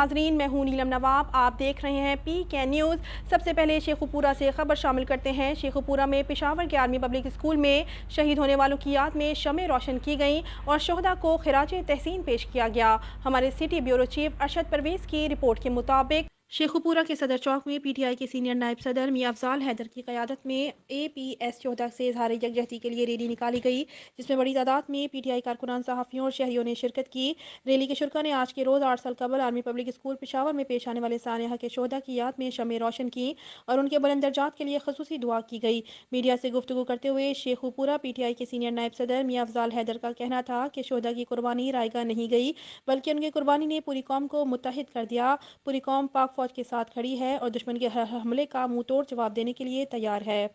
ناظرین، میں ہوں نیلم نواب، آپ دیکھ رہے ہیں پی کے نیوز۔ سب سے پہلے شیخوپورہ سے خبر شامل کرتے ہیں۔ شیخوپورہ میں پشاور کے آرمی پبلک اسکول میں شہید ہونے والوں کی یاد میں شمع روشن کی گئیں اور شہداء کو خراج تحسین پیش کیا گیا۔ ہمارے city bureau chief Arshad Parvez کی رپورٹ کے مطابق شیخوپورہ کے صدر چوک میں پی ٹی آئی کے سینئر نائب صدر میاں افضال حیدر کی قیادت میں اے پی ایس شہداء سے اظہار یکجہتی کے لیے ریلی نکالی گئی، جس میں بڑی تعداد میں پی ٹی آئی کارکنان، صحافیوں اور شہریوں نے شرکت کی۔ ریلی کے شرکاء نے آج کے روز 8 سال قبل آرمی پبلک اسکول پشاور میں پیش آنے والے سانحہ کے شہداء کی یاد میں شمع روشن کی اور ان کے بلند درجات کے لیے خصوصی دعا کی گئی۔ میڈیا سے گفتگو کرتے ہوئے شیخوپورہ پی ٹی آئی کے سینئر نائب صدر میاں افضال حیدر کا کہنا تھا کہ شہداء کی قربانی رائے گاہ نہیں گئی، بلکہ ان کی قربانی نے پوری قوم کو متحد کر دیا۔ پوری قوم پاک فوج کے ساتھ کھڑی ہے اور دشمن کے ہر حملے کا منہ توڑ جواب دینے کے لیے تیار ہے۔